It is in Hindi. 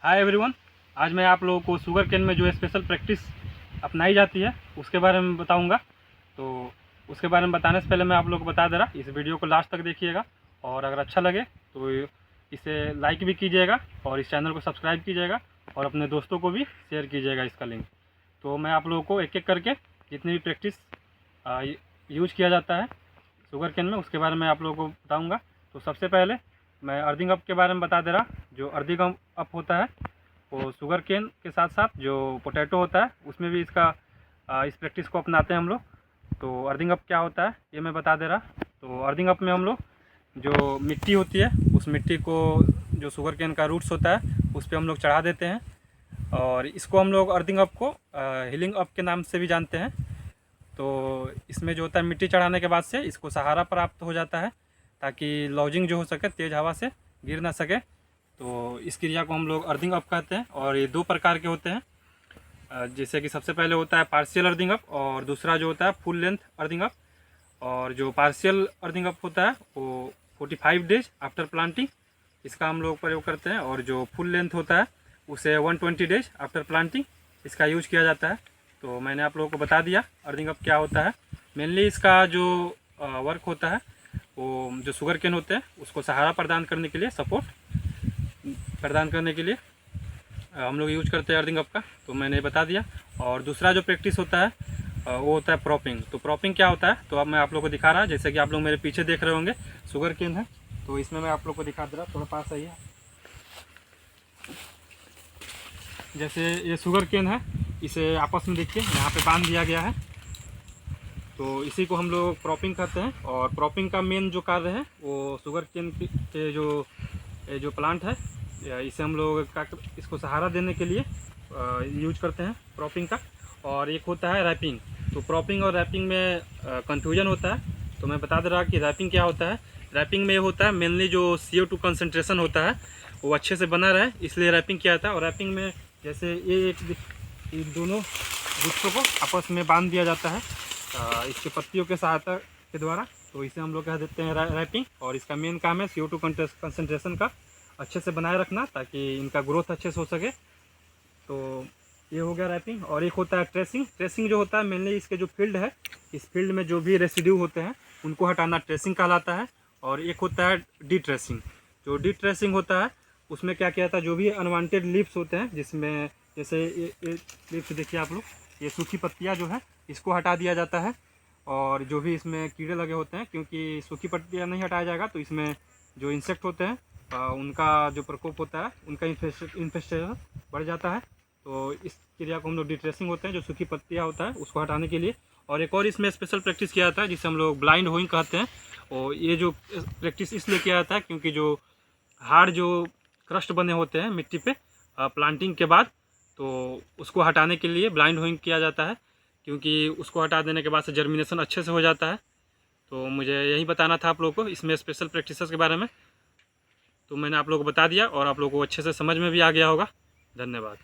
हाय एवरीवन, आज मैं आप लोगों को शुगर केन में जो स्पेशल प्रैक्टिस अपनाई जाती है उसके बारे में बताऊंगा। तो उसके बारे में बताने से पहले मैं आप लोगों को बता दे रहा, इस वीडियो को लास्ट तक देखिएगा और अगर अच्छा लगे तो इसे लाइक भी कीजिएगा और इस चैनल को सब्सक्राइब कीजिएगा और अपने दोस्तों को भी शेयर कीजिएगा इसका लिंक। तो मैं आप लोगों को एक एक करके जितनी भी प्रैक्टिस यूज किया जाता है शुगर केन में उसके बारे में आप लोगों को बताऊँगा। तो सबसे पहले मैं अर्थिंग अप के बारे में बता दे रहा। जो अर्थिंग अप होता है वो शुगर केन के साथ साथ जो पोटैटो होता है उसमें भी इस प्रैक्टिस को अपनाते हैं हम लोग। तो अर्थिंग अप क्या होता है ये मैं बता दे रहा। तो अर्थिंग अप में हम लोग जो मिट्टी होती है उस मिट्टी को जो शुगर केन का रूट्स होता है उस पर हम लोग चढ़ा देते हैं और इसको हम लोग अर्थिंग अप को हीलिंग अप के नाम से भी जानते हैं। तो इसमें जो होता है मिट्टी चढ़ाने के बाद से इसको सहारा प्राप्त हो जाता है ताकि लॉजिंग जो हो सके तेज़ हवा से गिर ना सके। तो इस क्रिया को हम लोग अर्थिंग अप कहते हैं और ये दो प्रकार के होते हैं। जैसे कि सबसे पहले होता है पार्शियल अर्थिंग अप और दूसरा जो होता है फुल लेंथ अर्थिंग अप। और जो पार्शियल अर्थिंग अप होता है वो 45 डेज आफ्टर प्लांटिंग इसका हम लोग प्रयोग करते हैं और जो फुल लेंथ होता है उसे 120 डेज आफ्टर प्लांटिंग इसका यूज किया जाता है। तो मैंने आप लोगों को बता दिया अर्थिंग अप क्या होता है। मेनली इसका जो वर्क होता है वो जो शुगर केन होते हैं उसको सहारा प्रदान करने के लिए, सपोर्ट प्रदान करने के लिए हम लोग यूज करते हैं अर्थिंग अप का। तो मैंने बता दिया। और दूसरा जो प्रैक्टिस होता है वो होता है प्रॉपिंग। तो प्रॉपिंग क्या होता है तो अब मैं आप लोगों को दिखा रहा, जैसे कि आप लोग मेरे पीछे देख रहे होंगे शुगर केन है। तो इसमें मैं आप लोग को दिखा दे रहा, थोड़ा पास आइए। जैसे ये शुगर केन है, इसे आपस में देखिए यहाँ पे बांध दिया गया है। तो इसी को हम लोग प्रॉपिंग कहते हैं। और प्रॉपिंग का मेन जो कार्य है वो शुगर केन के जो प्लांट है इसे हम लोग इसको सहारा देने के लिए यूज करते हैं प्रॉपिंग का। और एक होता है रैपिंग। तो प्रॉपिंग और रैपिंग में कंफ्यूजन होता है। तो मैं बता दे रहा कि रैपिंग क्या होता है। रैपिंग में होता है मेनली जो CO2 कंसनट्रेशन होता है वो अच्छे से बना रहे, इसलिए रैपिंग किया जाता है। और रैपिंग में जैसे ये इन दोनों गुच्छों को आपस में बांध दिया जाता है इसके पत्तियों के सहायता के द्वारा। तो इसे हम लोग कह देते हैं रैपिंग। और इसका मेन काम है CO2 कंसनट्रेशन का अच्छे से बनाए रखना ताकि इनका ग्रोथ अच्छे से हो सके। तो ये हो गया रैपिंग। और एक होता है ट्रेसिंग। ट्रेसिंग जो होता है मेनली इसके जो फील्ड है इस फील्ड में जो भी रेसिड्यू होते हैं उनको हटाना ट्रेसिंग कहलाता है। और एक होता है डी ट्रेसिंग। जो डी ट्रेसिंग होता है उसमें क्या किया जाता है, जो भी अनवांटेड लीव्स होते हैं जिसमें जैसे ये लीव्स देखिए आप लोग, ये सूखी पत्तियाँ जो है इसको हटा दिया जाता है। और जो भी इसमें कीड़े लगे होते हैं, क्योंकि सूखी पत्तियाँ नहीं हटाया जाएगा तो इसमें जो इंसेक्ट होते हैं उनका जो प्रकोप होता है, उनका इन्फेस्टेशन बढ़ जाता है। तो इस क्रिया को हम लोग डिट्रेसिंग होते हैं, जो सूखी पत्तियाँ होता है उसको हटाने के लिए। और एक और इसमें स्पेशल प्रैक्टिस किया जाता है जिसे हम लोग ब्लाइंड होइंग कहते हैं। और ये जो प्रैक्टिस इसलिए किया जाता है क्योंकि जो हार्ड जो क्रस्ट बने होते हैं मिट्टी पे प्लांटिंग के बाद, तो उसको हटाने के लिए ब्लाइंड होइंग किया जाता है, क्योंकि उसको हटा देने के बाद से जर्मिनेशन अच्छे से हो जाता है। तो मुझे यही बताना था आप लोगों को इसमें स्पेशल प्रैक्टिसेस के बारे में। तो मैंने आप लोगों को बता दिया और आप लोगों को अच्छे से समझ में भी आ गया होगा। धन्यवाद।